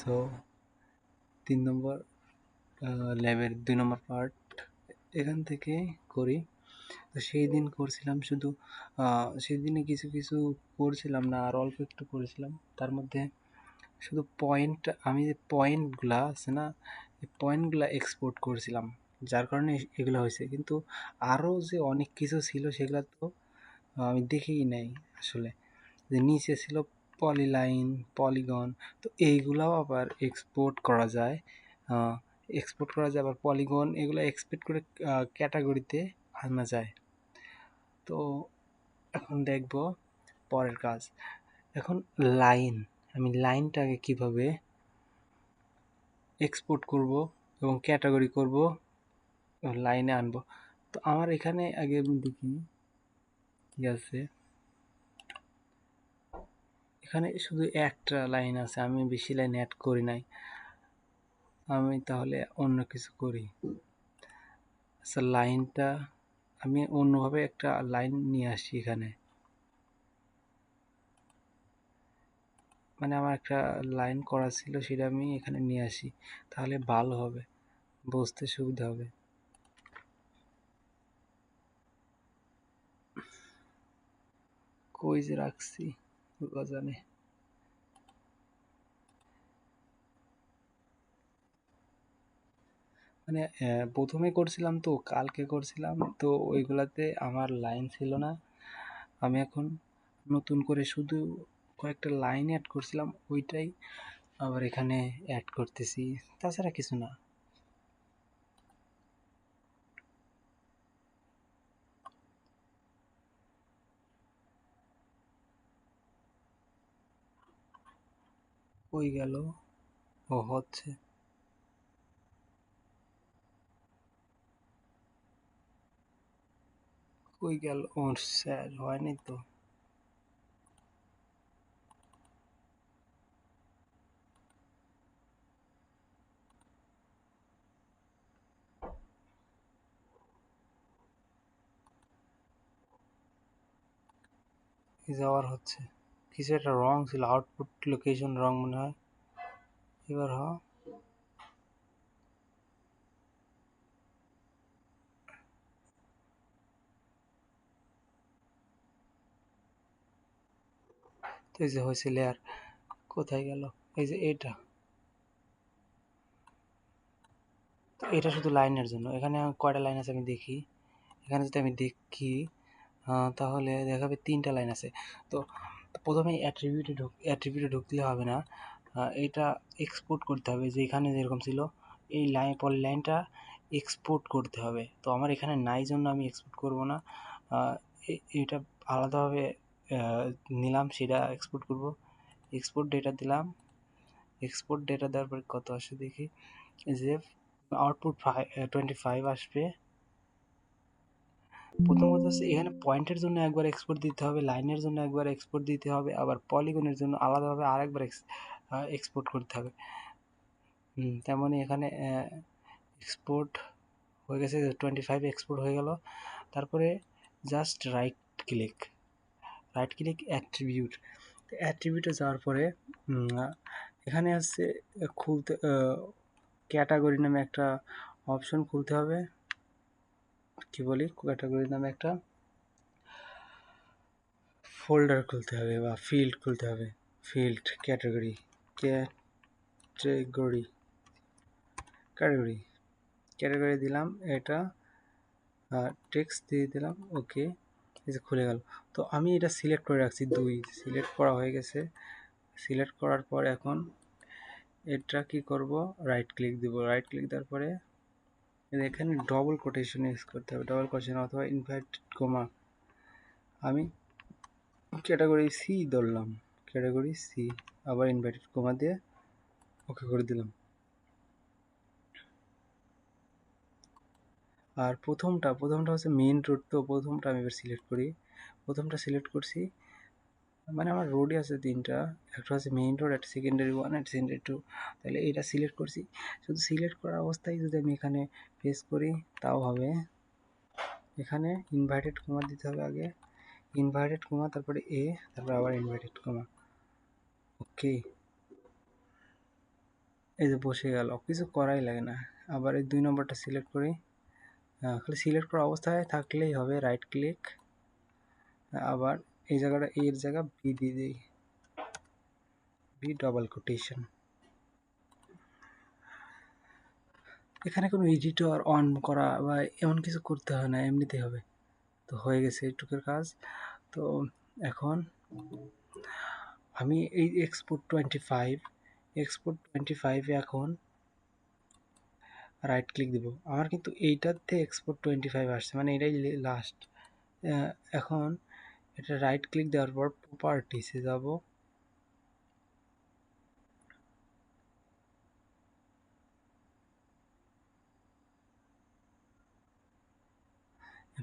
So 3 নম্বর ল্যাবের 2 নম্বর part এখান থেকে করি। তো সেই দিন করছিলাম শুধু সেদিনে কিছু কিছু করছিলাম না, আর অল্প একটু করেছিলাম। তার মধ্যে শুধু পয়েন্ট, আমি যে পয়েন্টগুলা আছে না, এই পয়েন্টগুলা এক্সপোর্ট করছিলাম, যার কারণে এগুলো হয়েছে। কিন্তু আরও যে অনেক কিছু ছিল সেগুলো তো আমি দেখেই নাই আসলে। যে নিচে ছিল পলিলাইন, পলিগন, তো এইগুলাও আবার এক্সপোর্ট করা যায়। আবার পলিগন এগুলো এক্সপোর্ট করে ক্যাটাগরিতে আনা যায়। তো এখন দেখব পরের কাজ। এখন লাইন, আমি লাইনটাকে কিভাবে এক্সপোর্ট করব এবং ক্যাটাগরি করব, লাইনে আনবো। তো আমার এখানে আগে দেখি কি আছে। এখানে শুধু একটা লাইন আছে, আমি বেশি লাইন অ্যাড করি নাই। আমি তাহলে অন্য কিছু করি। আচ্ছা, লাইনটা আমি অন্যভাবে একটা লাইন নিয়ে আসি এখানে। মানে আমার একটা লাইন করা ছিল, সেটা আমি এখানে নিয়ে আসি, তাহলে ভালো হবে, বুঝতে সুবিধা হবে। কই যে রাখছি জানে। মানে প্রথমে করছিলাম, তো কালকে করছিলাম, তো ওইগুলাতে আমার লাইন ছিল না। আমি এখন নতুন করে শুধু কয়েকটা লাইন অ্যাড করছিলাম, ওইটাই আবার এখানে অ্যাড করতেছি, তাছাড়া কিছু না। কই গেল? ও হচ্ছে, কই গেল? ও স্যার, হয়নি তো। যাওয়ার হচ্ছে, কিছু একটা রং ছিল, আউটপুট লোকেশন রং মনে হয়। এবার তো এই যে হয়েছে লেয়ার, কোথায় গেল? এই যে এটা, তো এটা শুধু লাইনের জন্য। এখানে কয়টা লাইন আছে আমি দেখি। এখানে যদি আমি দেখি তাহলে দেখাবে 3টা লাইন আছে। তো প্রথমে অ্যাট্রিবিউটে ঢুকলে হবে না, এটা এক্সপোর্ট করতে হবে। যে এখানে যেরকম ছিল, এই লাইন পরের লাইনটা এক্সপোর্ট করতে হবে। তো আমার এখানে নাই জন্য আমি এক্সপোর্ট করব না, এটা আলাদাভাবে নিলাম, সেটা এক্সপোর্ট করব। এক্সপোর্ট ডেটা দিলাম। এক্সপোর্ট ডেটা দেওয়ার পরে কত আসে দেখি, যে আউটপুট 25 আসবে। প্রথম কথা হচ্ছে এখানে পয়েন্টের জন্য একবার এক্সপোর্ট দিতে হবে, লাইনের জন্য একবার এক্সপোর্ট দিতে হবে, আবার পলিগনের জন্য আলাদাভাবে আরেকবার এক্সপোর্ট করতে হবে। তেমনই এখানে এক্সপোর্ট হয়ে গেছে, 25 এক্সপোর্ট হয়ে গেল। তারপরে জাস্ট রাইট ক্লিক অ্যাট্রিবিউট। অ্যাট্রিবিউটে যাওয়ার পরে এখানে আছে খুলতে, ক্যাটাগরি নামে একটা অপশন খুলতে হবে। কি বলি, ক্যাটাগরি নামে একটা ফোল্ডার খুলতে হবে বা ফিল্ড খুলতে হবে। Field category, category category category দিলাম, এটা টেক্সট দিয়ে দিলাম, ওকে। এই যে খুলে গেল। তো আমি এটা সিলেক্ট করে রাখছি, 2 সিলেক্ট করা হয়ে গেছে। সিলেক্ট করার পর এখন এটা কি করব, রাইট ক্লিক দিব। রাইট ক্লিক দেওয়ার পরে এখানে ডবল কোটেশন ইউজ করতে হবে, ডবল কোটেশন অথবা ইনভার্টেড কমা। আমি ক্যাটাগরি সি ধরলাম, ক্যাটাগরি সি, আবার ইনভার্টেড কমা দিয়ে ওকে করে দিলাম। আর প্রথমটা হচ্ছে মেইন রোড, তো প্রথমটা আমি এবার সিলেক্ট করি। প্রথমটা সিলেক্ট করছি, মানে আমার রোডই আছে 3টা, একটা হচ্ছে মেইন রোড, একটা সেকেন্ডারি 1, একটা সেকেন্ডারি 2। তাহলে এটা সিলেক্ট করছি। শুধু সিলেক্ট করা অবস্থায় যদি আমি এখানে প্রেস করি তাও হবে। এখানে ইনভার্টেড কমা দিতে হবে আগে, ইনভার্টেড কমা, তারপরে তারপরে আবার ইনভার্টেড কমা, ওকে। এই যে বসে গেল, কিছু করাই লাগে না। আবার এই 2 নম্বরটা সিলেক্ট করি, খালি সিলেক্ট করা অবস্থায় থাকলেই হবে, রাইট ক্লিক, আবার এই জায়গাটা এর জায়গা বি দিয়ে দিই, বি ডবল কোটেশন। এখানে কোনো এডিটর অন করা বা এমন কিছু করতে হয় না, এমনিতেই হবে। তো হয়ে গেছে এইটুকুর কাজ। তো এখন আমি এই এক্সপোর্ট 25 এখন রাইট ক্লিক দিব। আমার কিন্তু এইটাতে এক্সপোর্ট 25 আসছে, মানে এটাই লাস্ট। এখন এটা রাইট ক্লিক দেওয়ার পর প্রপার্টিসে যাব,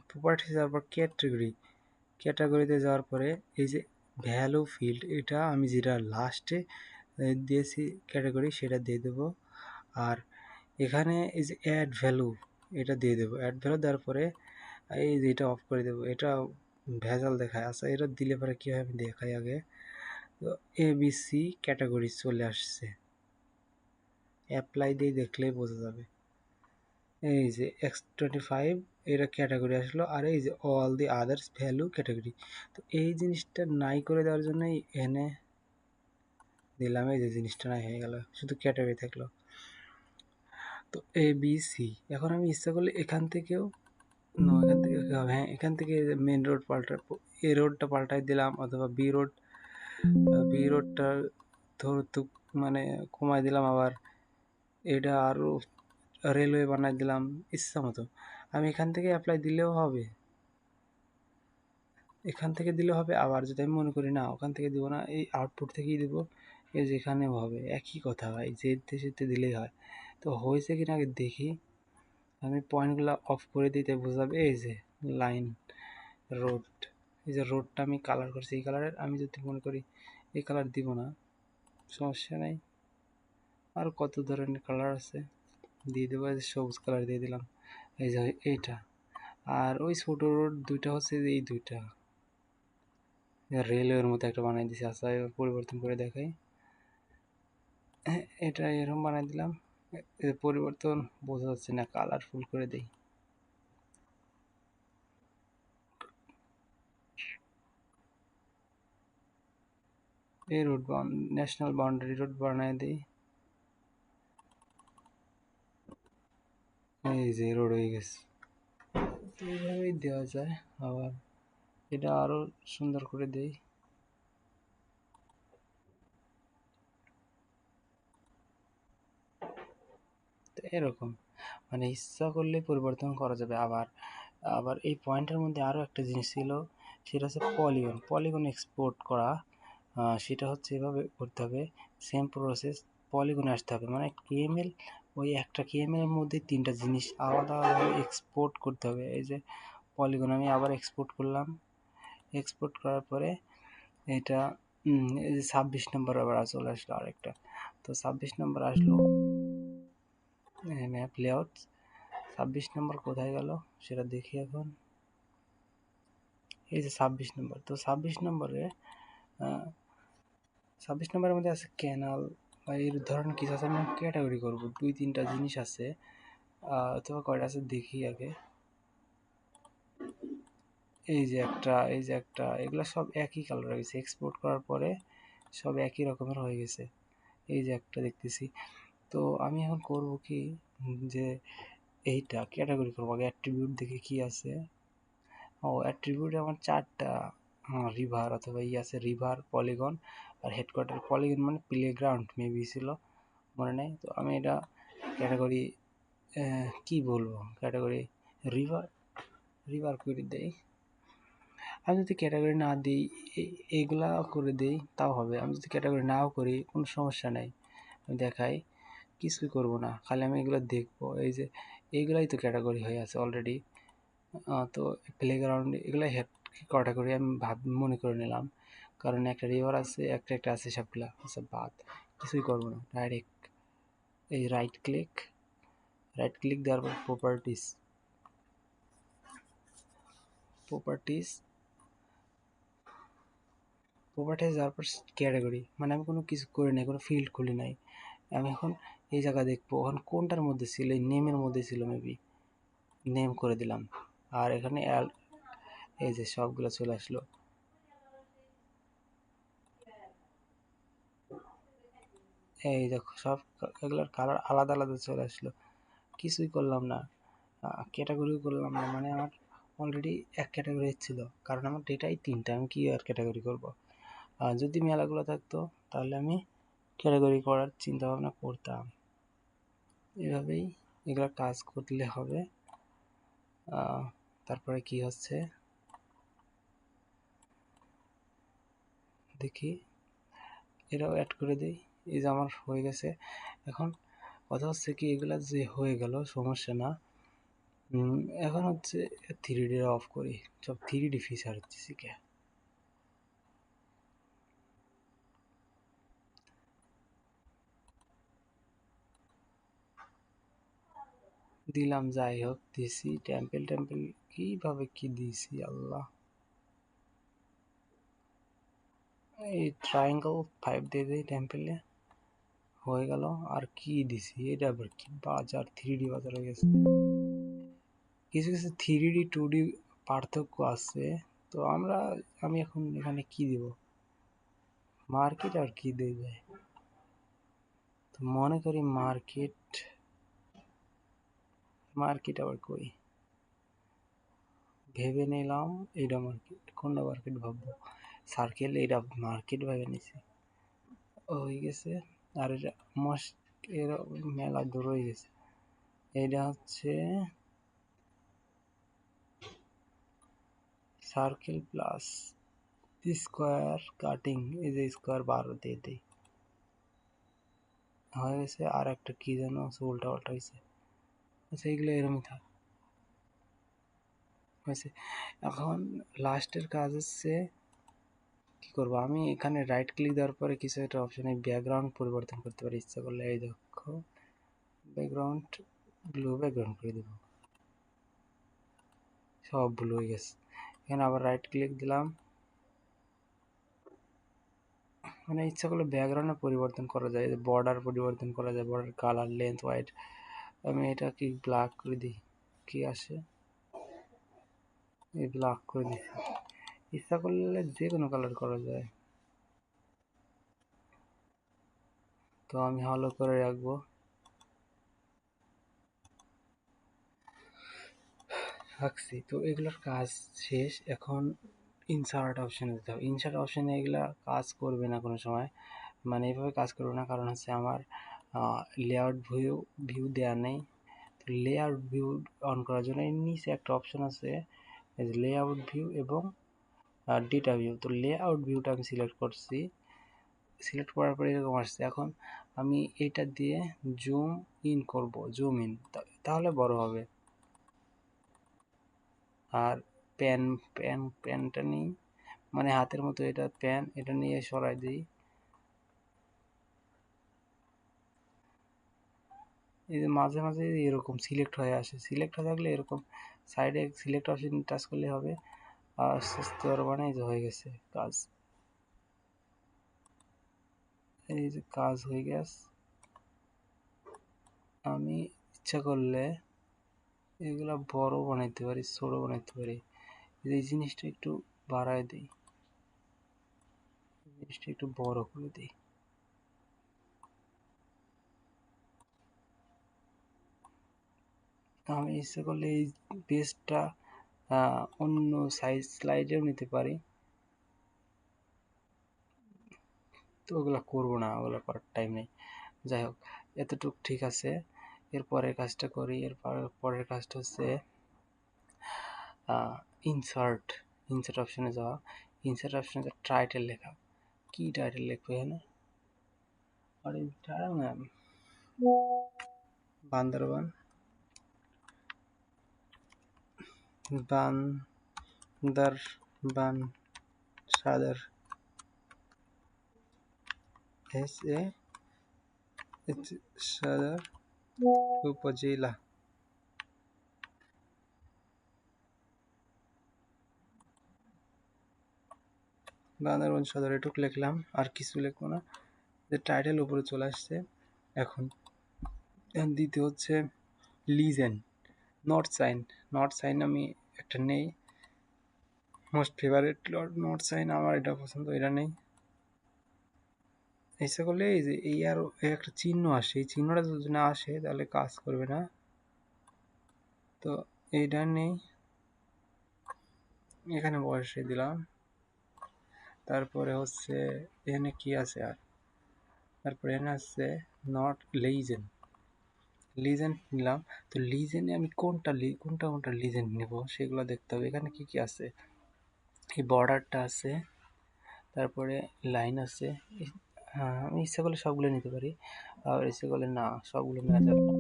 প্রপার্টিসে যাওয়ার পর ক্যাটাগরিতে যাওয়ার পরে এই যে ভ্যালু ফিল্ড, এটা আমি যেটা লাস্টে দিয়েছি ক্যাটাগরি সেটা দিয়ে দেবো। আর এখানে এই যে অ্যাড ভ্যালু, এটা দিয়ে দেবো। অ্যাড ভ্যালু দেওয়ার পরে এই যে এটা অফ করে দেবো, এটা ভেজাল দেখায়। আচ্ছা, এটা দিলে পরে কী হয় আমি দেখাই আগে। তো ABC ক্যাটাগরি চলে আসছে, অ্যাপ্লাই দিয়ে দেখলেই বোঝা যাবে। এই যে X25 এটা ক্যাটাগরি আসলো, আর এই যে all the others value category. তো এই জিনিসটা নাই করে দেওয়ার জন্যই এনে দিলাম, এই যে জিনিসটা নাই হয়ে গেল, শুধু ক্যাটাগরি থাকলো। তো ABC এখন আমি ইচ্ছা করলে এখান থেকেও এখান থেকে হ্যাঁ, এখান থেকে মেন রোড এ রোডটা পাল্টাই দিলাম, অথবা বি রোডটা ধরতো মানে কমাই দিলাম, আবার এটা আরও রেলওয়ে বানাই দিলাম ইচ্ছা মতো। আমি এখান থেকে অ্যাপ্লাই দিলেও হবে, এখান থেকে দিলেও হবে। আবার যদি আমি মনে করি না ওখান থেকে দিব না, এই আউটপুট থেকেই দিব, এই যেখানেও হবে, একই কথা ভাই, যেতে দিলেই হয়। তো হয়েছে কিনা আগে দেখি, আমি পয়েন্টগুলো অফ করে দিতে বোঝাবে। এই যে লাইন রোড, এই যে রোডটা আমি কালার করছি এই কালারের, আমি যদি মনে করি এই কালার দিব না, সমস্যা নেই, আর কত ধরনের কালার আছে দিয়ে দেবো। এই যে সবুজ কালার দিয়ে দিলাম, এই যে এইটা। আর ওই ছোট রোড দুইটা হচ্ছে এই দুইটা রেলওয়ের মতো একটা বানাই দিছি। আচ্ছা, এবার পরিবর্তন করে দেখাই, এটা এরকম বানাই দিলাম। পরিবর্তন বোঝা যাচ্ছে না, কালারফুল করে দেই। এই রোড ন্যাশনাল বাউন্ডারি রোড বানাই দিই, এই যে রোড হয়ে গেছে। এইভাবেই দেওয়া যায়। আবার এটা আরো সুন্দর করে দেই, তো এরকম মানে ইচ্ছা করলে পরিবর্তন করা যাবে। আবার আবার এই পয়েন্টের মধ্যে আরও একটা জিনিস ছিল, সেটা হচ্ছে পলিগন এক্সপোর্ট করা। সেটা হচ্ছে এভাবে করতে হবে, সেম প্রসেস, পলিগনে আসতে হবে, মানে কেএমএল, ওই একটা কেএমএল এর মধ্যে 3টা জিনিস আলাদাভাবে এক্সপোর্ট করতে হবে। এই যে পলিগন আমি আবার এক্সপোর্ট করলাম, এক্সপোর্ট করার পরে এটা এই যে 26 নম্বর আবার চলে আসলো আরেকটা। তো 26 নম্বর আসলো, ম্যাপ লেআউট। 26 নম্বর কোথায় গেল সেটা দেখি এখন। এই যে 26 নম্বর, তো 26 নম্বরে 26 নম্বরের মধ্যে আছে ক্যানাল বা এই ধরনের কিছু আছে। আমি ক্যাটাগরি করবো, 2-3টা জিনিস আছে, অথবা কয়টা আছে দেখি আগে। এই যে একটা, এগুলো সব একই কালার হয়ে গেছে, এক্সপোর্ট করার পরে সব একই রকমের হয়ে গেছে। এই যে একটা দেখতেছি। তো আমি এখন করব কি, যে এইটা ক্যাটাগরি করবো আগে, অ্যাট্রিবিউট দেখে কি আছে। ও অ্যাট্রিবিউটে আমার 4টা রিভার অথবা আছে, রিভার, পলিগন আর হেডকোয়ার্টার। পলিগন মানে প্লেগ্রাউন্ড মেবি ছিল, মনে নেই। তো আমি এটা ক্যাটাগরি কি বলবো, ক্যাটাগরি রিভার রিভার করে দেই। আমি যদি ক্যাটাগরি না দিই, এইগুলা করে দিই তাও হবে। আমি যদি ক্যাটাগরি নাও করি কোনো সমস্যা নেই, আমি দেখাই, কিছুই করব না, খালি আমি এগুলো দেখবো। এই যে এইগুলাই তো ক্যাটাগরি হয়ে আছে অলরেডি। তো প্লেগ্রাউন্ড এগুলো হেড ক্যাটাগরি আমি মনে করে নিলাম, কারণ একটা রিভার আছে, একটা আছে, সবগুলা আচ্ছা বাদ, কিছুই করবো না, ডাইরেক্ট এই রাইট ক্লিক দেওয়ার পর প্রপার্টিস যাওয়ার পর ক্যাটাগরি, মানে আমি কোনো কিছু করি নাই, কোনো ফিল্ড খুলি নাই। আমি এখন এই জায়গা দেখবো এখন কোনটার মধ্যে ছিল, এই নেমের মধ্যে ছিল মেবি, নেম করে দিলাম। আর এখানে এই যে সবগুলো চলে আসলো। এই দেখো সব এগুলোর কালার আলাদা আলাদা চলে আসলো। কিছুই করলাম না, ক্যাটাগরি করলাম না, মানে আমার অলরেডি এক ক্যাটাগরি ছিল, কারণ আমার ডেটাই তিনটা, আমি কি আর ক্যাটাগরি করব। যদি মেলাগুলো থাকতো তাহলে আমি ক্যাটাগরি করার চিন্তা ভাবনা করতাম। এভাবেই এগুলো কাজ করলে হবে। তারপরে কি হচ্ছে দেখি, এটাও অ্যাড করে দিই। এই যে আমার হয়ে গেছে। এখন কথা হচ্ছে কি, এগুলা যে হয়ে গেল সমস্যা না। এখন হচ্ছে 3D অফ করি, সব 3D ফিচার হচ্ছে কে দিলাম। যাই হোক দিছি টেম্পল টেম্পল, কিভাবে কি দিছি আল্লাহ। এই ট্রায়াঙ্গেল 5 দিয়ে দিই টেম্পলে, হয়ে গেল। আর কি দিছি, এটা আবার কি বাজার, 3D বাজার হয়ে গেছে। কিছু কিছু 3D 2D পার্থক্য আছে। তো আমি এখন এখানে কি দিব, মার্কেট আর কি দেবে। তো মনে করি মার্কেট আবার কই, ভেবে নিলাম এইটা মার্কেট, কোনটা মার্কেট ভাববো, সার্কেল এটা মার্কেট ভেবে নিছি, হয়ে গেছে। আর এটা মস্ক, এর মেলা দূর হয়ে গেছে। এটা হচ্ছে সার্কেল প্লাস স্কোয়ার কাটিং, এই যে স্কোয়ার 12 দিয়ে দিই, হয়ে গেছে। আর একটা কি যেন উল্টা পাল্টা হয়েছে, সেইগুলো এরমই থাক হয়েছে। এখন লাস্টের কাজ হচ্ছে কি করবো, আমি এখানে রাইট ক্লিক দেওয়ার পরে কিছু একটা অপশনে ব্যাকগ্রাউন্ড পরিবর্তন করতে পারি ইচ্ছা করলে। এই দেখো ব্যাকগ্রাউন্ড ব্লু ব্যাকগ্রাউন্ড করে দেবো, সব ব্লু হয়ে গেছে। এখানে আবার রাইট ক্লিক দিলাম, মানে ইচ্ছা করলে ব্যাকগ্রাউন্ড পরিবর্তন করা যায়, বর্ডার পরিবর্তন করা যায়, বর্ডার কালার লেন্থ হোয়াইট। আমি এটা কি ব্ল্যাক করে দিই, কি আসে, এই ব্ল্যাক করে দিচ্ছি। ইচ্ছা করলে যে কোনো কালার করা যায়, তো আমি হলো করে রাখবো। রাখছি তো, এগুলোর কাজ শেষ। এখন ইনসার্ট অপশানে দিতে হবে। ইনসার্ট অপশানে এগুলা কাজ করবে না কোনো সময়, মানে এইভাবে কাজ করবে না, কারণ হচ্ছে আমার লেআউট ভিউ দেওয়া নেই। তো লেআউট ভিউ অন করার জন্য এর নিচে একটা অপশান আছে, লেআউট ভিউ এবং ডেটা ভিউ। তো লেআউট ভিউটা আমি সিলেক্ট করছি, সিলেক্ট করার পরে এরকম আসছে। এখন আমি এটা দিয়ে জুম ইন করব, জুম ইন, তাহলে বড় হবে। আর প্যানটা নিই, মানে হাতের মতো এটা প্যান, এটা নিয়ে সরাই দিই। এই যে মাঝে মাঝে এরকম সিলেক্ট হয়ে আসে, সিলেক্ট হয়ে থাকলে এরকম সাইডে সিলেক্ট অপশন টাচ করলে হবে। আর আস্তে আস্তে ওর মানে এই যে হয়ে গেছে কাজ, এই যে কাজ হয়ে গেছে। আমি ইচ্ছা করলে এগুলা বড় বানাইতে পারি, ছোট বানাইতে পারি। এই জিনিসটা একটু বাড়ায় দিই, জিনিসটা একটু বড় করে দিই। আমি ইচ্ছা করলে এই পেজটা অন্য সাইজ স্লাইডেও নিতে পারি, তো ওগুলো করবো না, ওগুলো করার টাইম নেই। যাই হোক, এতটুক ঠিক আছে। এর পরের কাজটা করি। পরের কাজটা হচ্ছে ইনসার্ট, ইনসার্ট অপশনে যাওয়া। ইনসার্ট অপশনে টাইটেল লেখা, কি টাইটেল লিখবো এখানে, আর এই টাইটেল না, বান্দরবান, বান্দরবান সদর, SA সদর উপজেলা। বান্দরবান সদর এটুকু লিখলাম, আর কিছু লিখবো না। যে টাইটেল উপরে চলে আসছে। এখন এখন দ্বিতীয় হচ্ছে লিজেন, নট সাইন। নট সাইন আমি একটা নেই, মোস্ট ফেভারিট নট সাইন, আমার এটা পছন্দ, এটা নেই। ইচ্ছা করলে এই যে এই আর এই একটা চিহ্ন আসে, এই চিহ্নটা যদি না আসে তাহলে কাজ করবে না, তো এইটা নেই। এখানে বসে দিলাম। তারপরে হচ্ছে এখানে কি আছে আর, তারপরে এখানে আছে নট লিজেন, লিজেন্ড নিলাম। তো লিজেন্ডে আমি কোনটা কোনটা লিজেন্ড নেব সেগুলো দেখতে হবে। এখানে কি কি আছে, এই বর্ডারটা আছে, তারপরে লাইন আছে। হ্যাঁ, আমি ইচ্ছা করলে সবগুলো নিতে পারি, আর ইচ্ছা করলে না, সবগুলো নেওয়া যাবে না।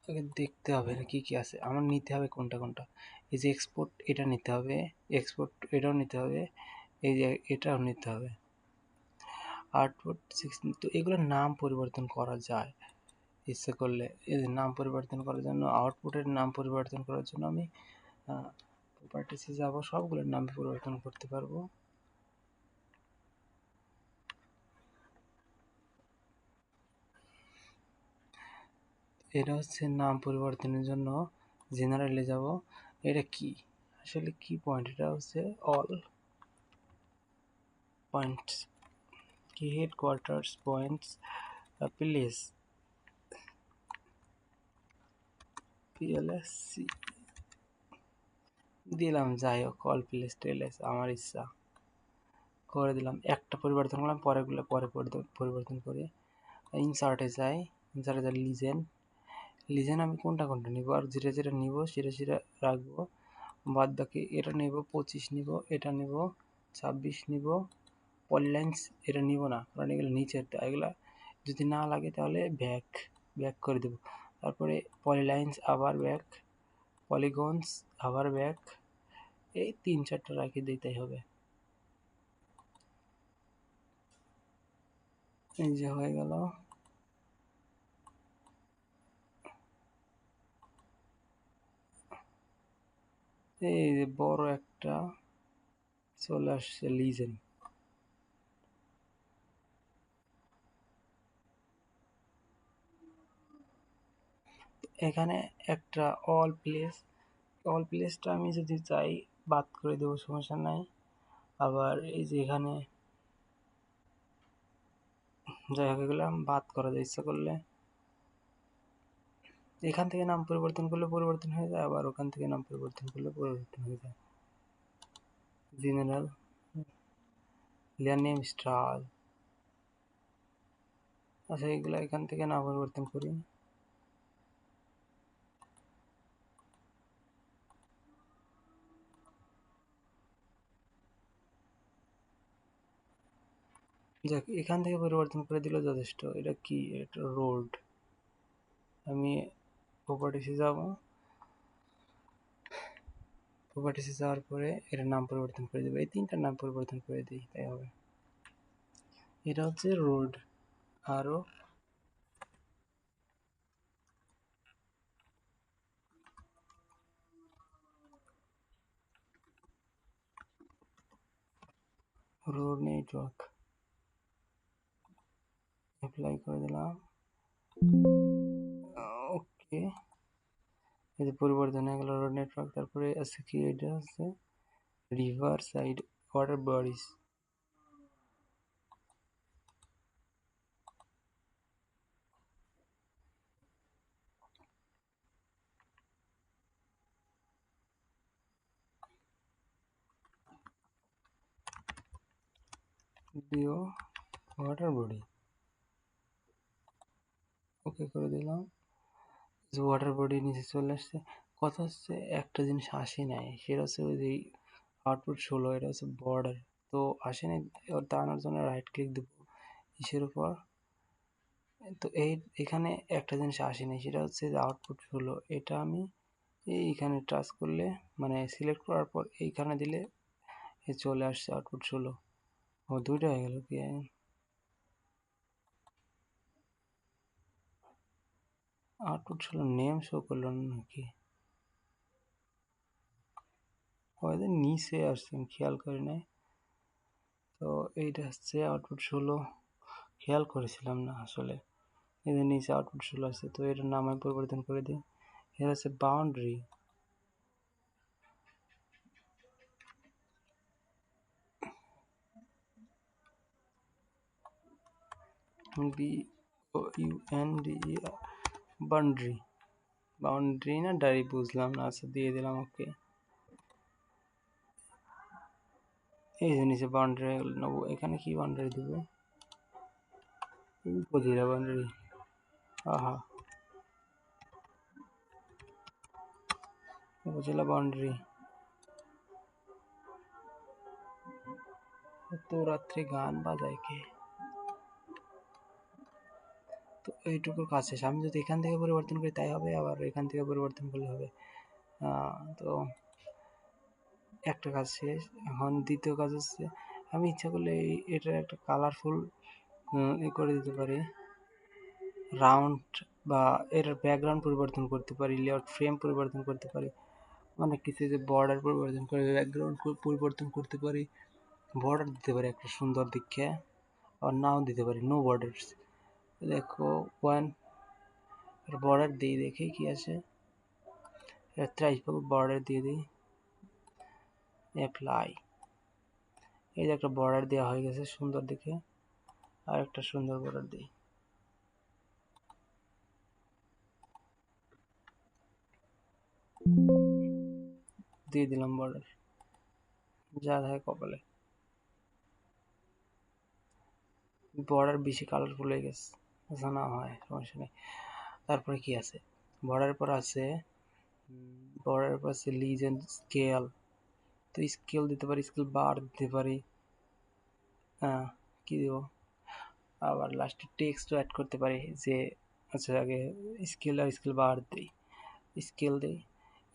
আগে দেখতে হবে কি কি আছে, আমার নিতে হবে কোনটা কোনটা। এই যে এক্সপোর্ট, এটা নিতে হবে, এক্সপোর্ট এটাও নিতে হবে, এই যে এটাও নিতে হবে। আউটপুট 16, তো এগুলোর নাম পরিবর্তন করা যায় ইচ্ছে করলে। এই যে নাম পরিবর্তন করার জন্য, আউটপুটের নাম পরিবর্তন করার জন্য আমি প্রপার্টিসে যাব, সবগুলোর নাম পরিবর্তন করতে পারবো। এটা হচ্ছে নাম পরিবর্তনের জন্য জেনারেলে যাব। এটা কি আসলে কি পয়েন্ট, এটা হচ্ছে অল পয়েন্টস, কি হেডকোয়ার্টার্স পয়েন্টস, প্লেস, পিএলএসসি দিলাম, যাই হোক অল প্লেস টেলেস আমার ইচ্ছা করে দিলাম। একটা পরিবর্তন করলাম, পরেগুলো পরে পরিবর্তন করে ইনসার্টে যাই। ইনসার্টে যাই লিজেন, লিজেন আমি কোনটা কোনটা নিব, আর যেটা যেটা নিব সেটা সেটা রাখবো। বাদ বাকি এটা নিব 25 নিব, এটা নিব 26 নিব। পলিলাইন্স এটা নিব না, কারণ এগুলো নিচেরটা, এগুলা যদি না লাগে তাহলে ব্যাক ব্যাক করে দেব। তারপরে পলিলাইন্স আবার ব্যাক, পলিগনস আবার ব্যাক, এই 3-4টা রাখি দিতেই হবে। এই যে হয়ে গেল। এই যে বড় একটা চলে আসছে লিজেন। এখানে একটা অল প্লেস, অল প্লেসটা আমি যদি চাই বাদ করে দেবো, সমস্যা নাই। আবার এই যে এখানে, যাই হোক এগুলো বাদ করা যায় ইচ্ছা করলে। এখান থেকে নাম পরিবর্তন করলে পরিবর্তন হয়ে যায়, আবার ওখান থেকে নাম পরিবর্তন করলে পরিবর্তন হয়ে যায়। জেনারেল, লেয়ার নেম স্টার, আচ্ছা এগুলো এখান থেকে নাম পরিবর্তন করি। যাক, এখান থেকে পরিবর্তন করে দিলে যথেষ্ট। এটা কি, এটা রোড। আমি প্রপার্টিসে যাব, প্রপার্টিসে যাওয়ার পরে এটার নাম পরিবর্তন করে দেবো, এই তিনটার নাম পরিবর্তন করে দিই, তাই হবে। এটা হচ্ছে রোড। আরও রোড নেটওয়ার্ক অ্যাপ্লাই করে দিলাম। ওকে, এই যে পরিবর্তন হয়ে গেল রোড নেটওয়ার্ক। তারপরে আছে কি, এটা আছে রিভার সাইড ওয়াটার বডিজ। দিও ওয়াটার বডি, ওকে করে দিলাম। যে ওয়াটার বডি নিচে চলে আসছে। কথা হচ্ছে একটা জিনিস আসে নাই, সেটা হচ্ছে ওই যে আউটপুট 16, এটা হচ্ছে বর্ডার, তো আসে নাই। তা আনার জন্য রাইট ক্লিক দেবো ইসের উপর। তো এখানে একটা জিনিস আসে নাই, সেটা হচ্ছে যে আউটপুট 16, এটা আমি এইখানে টাচ করলে, মানে সিলেক্ট করার পর এইখানে দিলে এ চলে আসছে আউটপুট 16। ও দুইটা হয়ে গেল কি, আউটপুট 16 নেম শো করলো না নাকি, হয়তো নিচে আসছে আমি খেয়াল করি নাই। তো এইটা হচ্ছে আউটপুট 16, খেয়াল করেছিলাম না আসলে। এদের নিচে আউটপুট চলে আসছে, তো এটার নাম আমি পরিবর্তন করে দিই। এটা হচ্ছে বাউন্ডারি। BOUNDE, boundary. বাউন্ডারি না ডারি বুঝলাম না, আচ্ছা দিয়ে দিলাম ওকে। এই যে নিচে বাউন্ডারি নেবো, এখানে কি বাউন্ডারি দেবো? উপজেলা বাউন্ডারি। আহা, উপজেলা বাউন্ডারি। এত রাত্রে গান বাজায় কে? তো এইটুকুর কাজ শেষ। আমি যদি এখান থেকে পরিবর্তন করি তাই হবে, আবার এখান থেকে পরিবর্তন করলে হবে। তো একটা কাজ শেষ। এখন দ্বিতীয় কাজ হচ্ছে, আমি ইচ্ছা করলে এটার একটা কালারফুল করে দিতে পারি, রাউন্ড, বা এর ব্যাকগ্রাউন্ড পরিবর্তন করতে পারি, লেআউট ফ্রেম পরিবর্তন করতে পারি, অনেক কিছু, যে বর্ডার পরিবর্তন করে ব্যাকগ্রাউন্ড পরিবর্তন করতে পারি, বর্ডার দিতে পারি একটা সুন্দর দিকে, আর নাও দিতে পারি নো বর্ডার্স। দেখো ওয়ান বর্ডার দিয়ে দেখি কি আছে, ট্রাইপল বর্ডার দিয়ে দিই, অ্যাপ্লাই। এই যে একটা বর্ডার দেওয়া হয়ে গেছে সুন্দর দেখে, আর একটা সুন্দর বর্ডার দিই, দিয়ে দিলাম বর্ডার, যা হয় কপালে। বর্ডার বেশি কালারফুল হয়ে গেছে, আচ্ছা না হয় সমস্যা নেই। তারপরে কি আছে, বর্ডারের পর আছে, বর্ডারের পর আছে লিজেন্ড স্কেল। তো স্কেল দিতে পারি, স্কেল বার দিতে পারি, কি দেবো, আবার লাস্টে টেক্সটও অ্যাড করতে পারি, যে আচ্ছা আগে স্কেল আর স্কেল বার দিই, স্কেল দিই।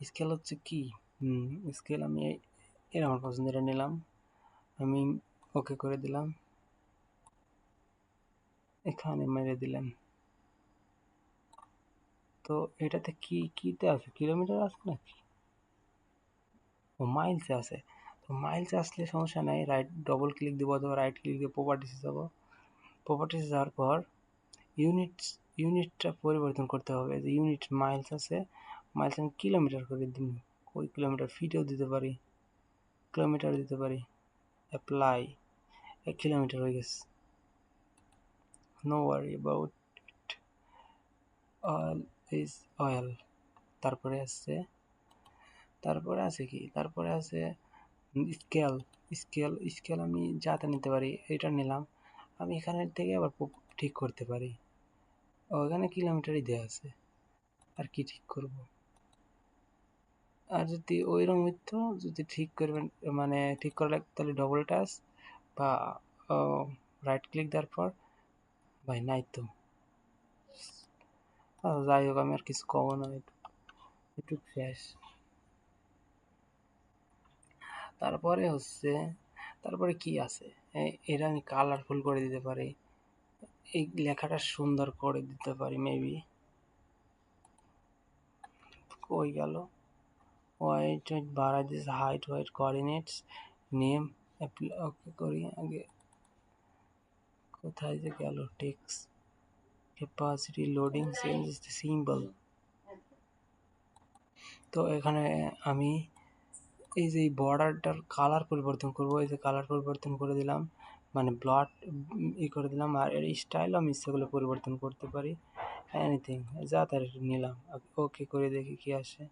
স্কেল হচ্ছে কি, স্কেল আমি এর আমার পছন্দের নিলাম, আমি ওকে করে দিলাম, এখানে মেরে দিলাম। তো এটাতে কিতে আছে, কিলোমিটার আছে নাকি? ও মাইলসে আছে। তো মাইলসে আসলে সমস্যা নাই, রাইট ডবল ক্লিক দেবো অথবা রাইট ক্লিক দিয়ে প্রপার্টিসে যাবো। প্রপার্টিসে যাওয়ার পর ইউনিটটা পরিবর্তন করতে হবে, যে ইউনিট মাইলস আছে, মাইলস আমি কিলোমিটার করে দিই, ওই কিলোমিটার ফিটেও দিতে পারি, কিলোমিটার দিতে পারি, অ্যাপ্লাই, 1 কিলোমিটার হয়ে গেছে, no worry about it, all is well. তারপরে আছে কি, তারপরে আছে স্কেল। স্কেল আমি যাতে নিতে পারি, এটা নিলাম, আমি এখানে থেকে আবার ঠিক করতে পারি, ওখানে কিলোমিটারই দেওয়া আছে, আর কি ঠিক করব। আর যদি ওইরকম হইতো, যদি ঠিক করবেন, মানে ঠিক করা লাগতো, তাহলে ডবল টাচ বা রাইট ক্লিক দেওয়ার পর, ভাই নাই তো। যাই হোক, আমি আর কিছু কব না, একটু শেষ। তারপরে কি আছে, এটা আমি কালারফুল করে দিতে পারি, এই লেখাটা সুন্দর করে দিতে পারি মেবি। কই গেল, হোয়াইট বাড়াই দিয়েছে, হাইট হোয়াইট কোঅর্ডিনেটস, নেম, ওকে করি আগে, কোথায় যে গেল, text capacity loading change the symbol. তো এখানে আমি এই যে বর্ডারটার কালার পরিবর্তন করব, এই যে কালার পরিবর্তন করে দিলাম, মানে ব্লড করে দিলাম, আর এর স্টাইল আমি ইচ্ছাগুলো পরিবর্তন করতে পারি, এনিথিং যা তার নিলাম, ওকে করে দেখি কি আসে,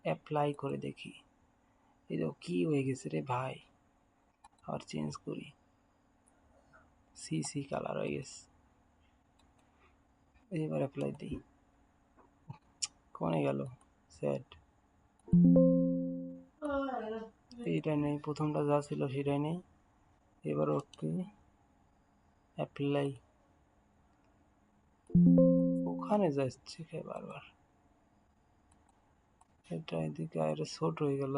অ্যাপ্লাই করে দেখি, এই তো কি হয়ে গেছে রে ভাই, আবার চেঞ্জ করি, সি কালার হয়ে গেছে, এবার অ্যাপ্লাই দিই, কোনে গেল, সেট, এইটাই নেই, প্রথমটা যা ছিল সেটাই নেই, এবার ওকে অ্যাপ্লাই, ওখানে যাচ্ছে বারবার, এটা এদিকে আরে ছোট হয়ে গেল,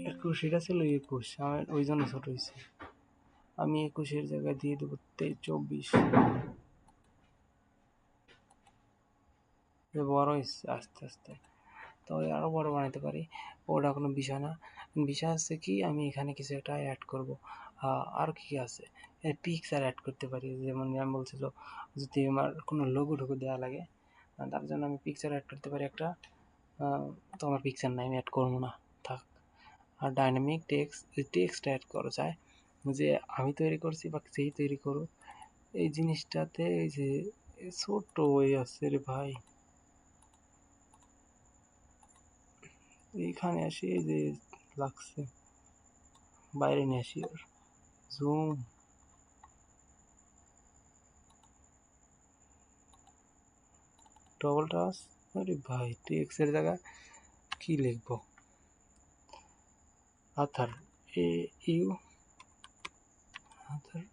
21, এটা ছিল 21, আমার ওই জন্য ছোট হয়েছে, আমি 21-এর জায়গায় দিয়ে দেবো 24, বড় হয়েছে আস্তে আস্তে। তো আরও বড় বানাতে পারি, ওটা কোনো বিষয় না। বিষয় হচ্ছে কি আমি এখানে কিছু একটা অ্যাড করব। আর কি আছে, পিকচার অ্যাড করতে পারি, যেমন ম্যাম বলছিল যদি আমার কোনো লোগো টোগো দেওয়া লাগে তার জন্য আমি পিকচার অ্যাড করতে পারি একটা। তো আমার পিকচার নাই, আমি অ্যাড করবো না, থাক। আর ডাইনামিক টেক্সট অ্যাড করা যায়, যে আমি তৈরি করছি বা সেই তৈরি করুক এই জিনিসটাতে। এই যে ছোট্ট ওই আছে রে ভাই, এইখানে আসি, এই যে লাগছে, বাইরে নিয়ে আসি ওর জুম। ডবল টাচ, আরে ভাই টেক্সটের জায়গায় কি লিখবো, আথার, ইউ আথার,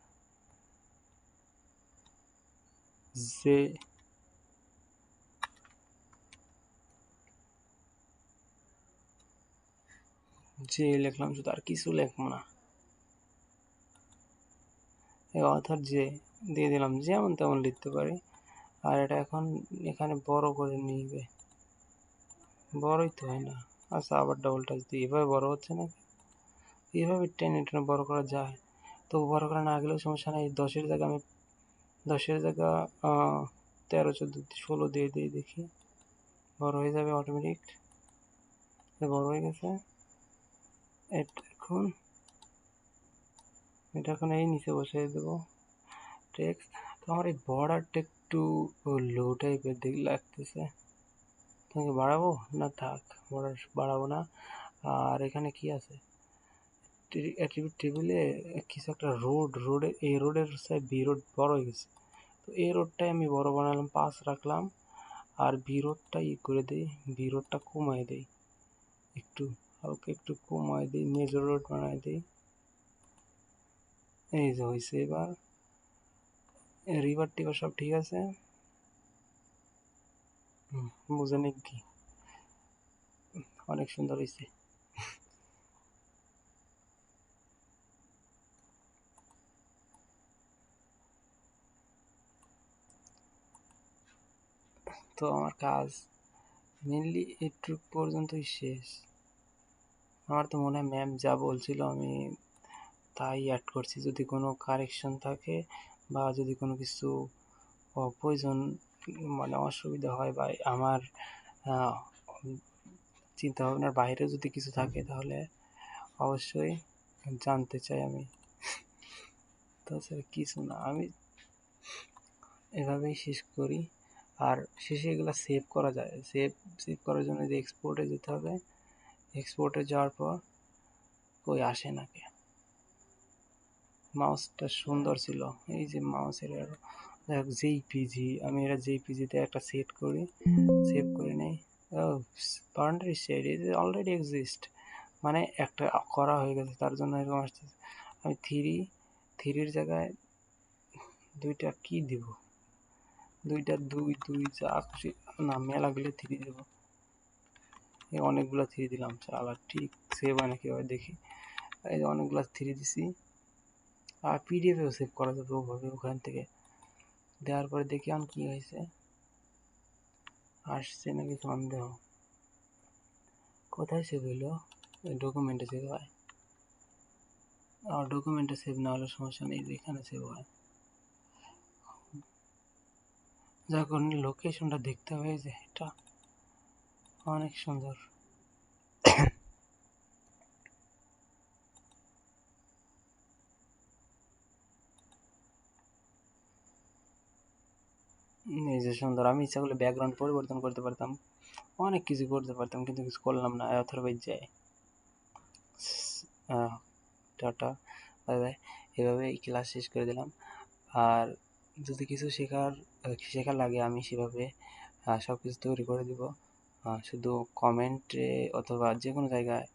জে, লিখলাম শুধু, আর কিছু লিখবো না, এই অথার জে দিয়ে দিলাম, যেমন তেমন লিখতে পারি। আর এটা এখন এখানে বড় করে নিবে, বড়ই তো হয় না। আচ্ছা আবার ডবল টাচ দিই, এভাবে বড় হচ্ছে না, এভাবে টেনে টেনে বড় করা যায়। তো বড় করা না গেলেও সমস্যা নেই, 10-এর জায়গা 13, 14, 16 দিয়ে দিই, দেখি বড় হয়ে যাবে অটোমেটিক। বড় হয়ে গেছে। এটা এখন এই নিচে বসিয়ে দেবো টেক্সট। তো আমার এই বর্ডারটা একটু লো টাইপের দিকে লাগতেছে, তোমাকে বাড়াবো না, থাক, বর্ডার বাড়াবো না। আর এখানে কি আছে, অ্যাট্রিবিউট টেবিলে কিছু একটা রোডের, এই রোডের সাইড বি রোড বড় হয়ে গেছে, তো এই রোডটাই আমি বড় বানালাম, 5 রাখলাম। আর বি রোডটা করে দিই, বি রোডটা কমায় দিই, একটু হালকা একটু কমায় দিই, মেজর রোড বানায় দিই। এই যে হয়েছে, এবার রিভার টিভার সব ঠিক আছে, বুঝে নাকি, অনেক সুন্দর হয়েছে। তো আমার কাজ মেনলি এটুক পর্যন্তই শেষ। আমার তো মনে হয় ম্যাম যা বলছিল আমি তাই অ্যাড করছি, যদি কোনো কারেকশন থাকে বা যদি কোনো কিছু প্রয়োজন মানে অসুবিধা হয় বা আমার চিন্তা ভাবনার বাইরে যদি কিছু থাকে তাহলে অবশ্যই জানতে চাই আমি। তাছাড়া কিছু না, আমি এভাবেই শেষ করি। আর শেষে এগুলো সেভ করা যায়, সেভ করার জন্য যে এক্সপোর্টে যেতে হবে, এক্সপোর্টে যাওয়ার পর কই আসে না কে, মাউসটা সুন্দর ছিল, এই যে মাউসের জেপিজি, আমি এটা জেপিজিতে একটা সেট করি, সেভ করে নেই। Boundary set is already exist, মানে একটা করা হয়ে গেছে, তার জন্য এরকম আসতেছে। আমি থ্রির জায়গায় দুইটা কি দিব, দুইটা দুই দুই যা খুশি, না মেলাগুলো থ্রি দেবো, এই অনেকগুলো থ্রি দিলাম, চালা ঠিক সেভ হয় না কীভাবে দেখি, এই যে অনেকগুলো থ্রি দিছি। আর পিডিএফেও সেভ করা যাবে ওভাবে, ওখান থেকে দেওয়ার পরে দেখি আমি কী হয়েছে, আসছে নাকি সন্দেহ। কোথায় সেভ হইলো, ডকুমেন্টে সেভ হয়, আর ডকুমেন্টে সেভ না হলে সমস্যা নেই, এখানে সেভ হয়। যার কারণে লোকেশনটা দেখতে হবে, যে এটা অনেক সুন্দর। এই যে সুন্দর, আমি ইচ্ছা করলে ব্যাকগ্রাউন্ড পরিবর্তন করতে পারতাম, অনেক কিছু করতে পারতাম, কিন্তু কিছু করলাম না, অথরওয়াইজ যায়। Tata, bye bye. এভাবে এই ক্লাস শেষ করে দিলাম। আর যদি কিছু শেখার লাগে আমি সেভাবে সব কিছু তৈরি করে দিব, শুধু কমেন্টে অথবা যে কোনো জায়গায়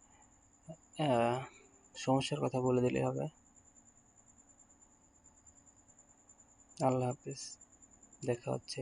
সমস্যার কথা বলে দিলেই হবে। আল্লাহ হাফেজ, দেখা হচ্ছে।